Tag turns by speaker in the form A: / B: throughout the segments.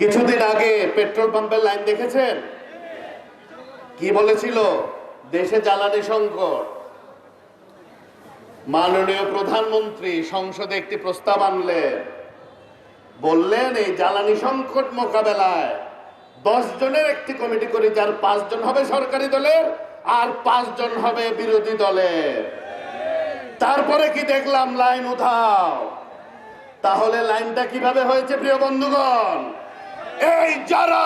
A: কিছুদিন আগে পেট্রোল পাম্পের লাইন দেখেছেন? কি বলেছিল? দেশে জ্বালানি সংকট। মাননীয় প্রধানমন্ত্রী সংসদে একটি প্রস্তাব আনলেন, বললেন এই জ্বালানি সংকট মোকাবেলায় 10 জনের একটি কমিটি করি, যার 5 জন হবে সরকারি দলের আর 5 জন হবে বিরোধী দলের। তারপরে কি দেখলাম? লাইন উধাও। তাহলে লাইনটা কিভাবে হয়েছে প্রিয় বন্ধুগণ? এই যারা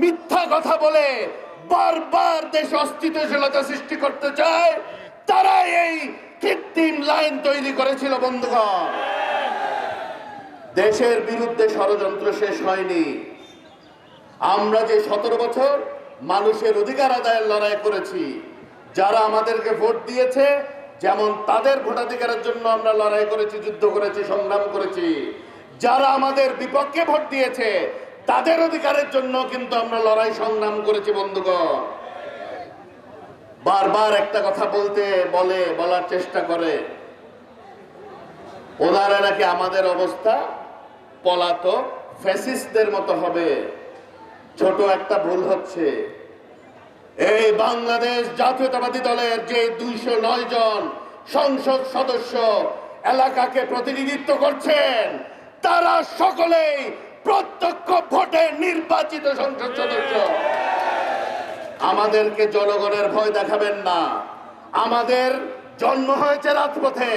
A: মিথ্যা কথা বলে বারবার দেশে অস্থিতিশীলতা সৃষ্টি করতে চায়, তারাই এই কৃত্রিম লাইন তৈরি করেছিল বন্ধুগণ। দেশের বিরুদ্ধে ষড়যন্ত্র শেষ হয়নি। আমরা যে 17 বছর মানুষের অধিকার আদায়ের লড়াই করেছি, যারা আমাদেরকে ভোট দিয়েছে, যেমন তাদের ভোটাধিকারের জন্য আমরা লড়াই করেছি, যুদ্ধ করেছি, সংগ্রাম করেছি। যারা আমাদের বিপক্ষে ভোট দিয়েছে, তাদের অধিকারের জন্য কিন্তু আমরা লড়াই সংগ্রাম করেছি বন্ধুগণ। বারবার একটা কথা বলার চেষ্টা করে, ওনারা নাকি আমাদের অবস্থা পলাতক ফ্যাসিস্টদের মতো হবে। ছোট একটা ভুল হচ্ছে। এই বাংলাদেশ জাতীয়তাবাদী দলের যে 209 জন সংসদ সদস্য এলাকাকে প্রতিনিধিত্ব করছেন, তারা সকলেই প্রত্যক্ষ ভোটে নির্বাচিত সংসদ সদস্য। আমাদেরকে জনগণের ভয় দেখাবেন না। আমাদের জন্ম হয়েছে রাজপথে,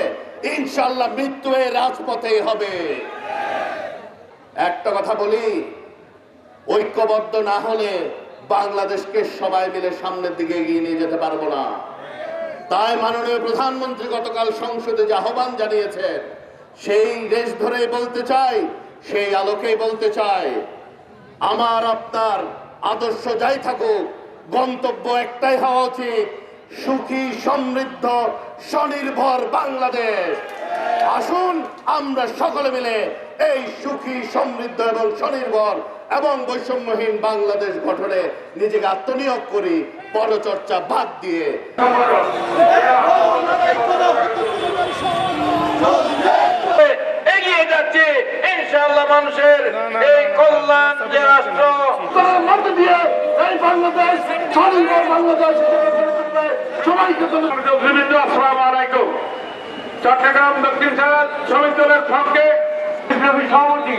A: ইনশাআল্লাহ মৃত্যু এই রাজপথেই হবে। একটা কথা বলি, ঐক্যবদ্ধ না হলে বাংলাদেশকে সবাই মিলে সামনের দিকে এগিয়ে নিয়ে যেতে পারবো না। তাই মাননীয় প্রধানমন্ত্রী গতকাল সংসদে যে আহ্বান জানিয়েছেন, সেই রেশ ধরেই বলতে চাই, সেই আলোকেই বলতে চাই, আমার আপনার আদর্শ যাই থাকুক, গন্তব্য একটাই হওয়া উচিত, সুখী সমৃদ্ধ স্বনির্ভর বাংলাদেশ। আসুন আমরা সকলে মিলে এই সুখী সমৃদ্ধ এবং স্বনির্ভর এবং বৈষম্যহীন বাংলাদেশ গঠনে নিজেকে আত্মনিয়োগ করি, পরচর্চা বাদ দিয়ে।
B: এগিয়ে যাচ্ছে ইনশাআল্লাহ মানুষের এই কল্যাণ যে রাষ্ট্র মধ্য দিয়ে এই বাংলাদেশ স্বনির্ভর বাংলাদেশ সবাইকে আসসালামু আলাইকুম। চট্টগ্রাম দক্ষিণ জেলার শ্রমিক দলের পক্ষে সভাপতি,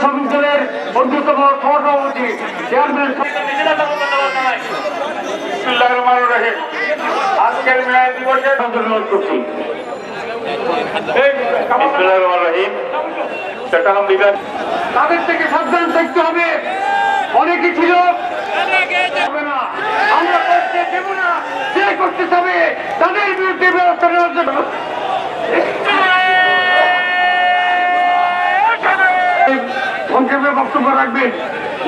B: শ্রমিক দলের অন্যতম সহসভাপতি চেয়ারম্যান আজকের মেয়াদ দিবসে অনুরোধ করছি। তাদের থেকে সাবধান থাকতে হবে। অনেকে ছিল আমরা করতে দেব না, যে করতে হবে তাদের বিরুদ্ধে ব্যবস্থা নেওয়ার জন্য সংক্ষেপে বক্তব্য রাখবেন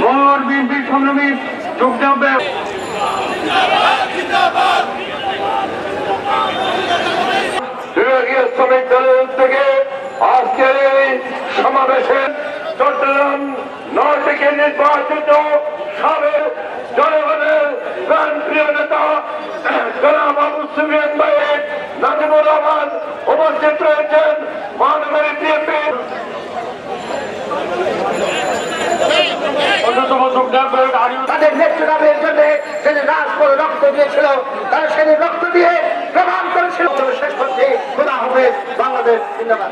B: মনোহর বিএনপি সংগ্রামী যোগদান বিভাগীয় শ্রমিক দলের থেকে আজকের এই সমাবেশে চট্টগ্রাম 9 থেকে নির্বাচিত সাবেক জনগণের প্রাণপ্রিয় নেতা জনাব আবু সুফিয়ান ভাই নাজিমুর রহমান উপস্থিত রয়েছেন। মহানগরী বিএনপির অন্যতম তাদের নেতৃত্বের জন্য সেদিন রাজপথে রক্ত দিয়েছিল, তারা সেদিন রক্ত দিয়ে প্রমাণ করেছিল। শেষ করছে খোদা হবে বাংলাদেশ জিন্দাবাদ।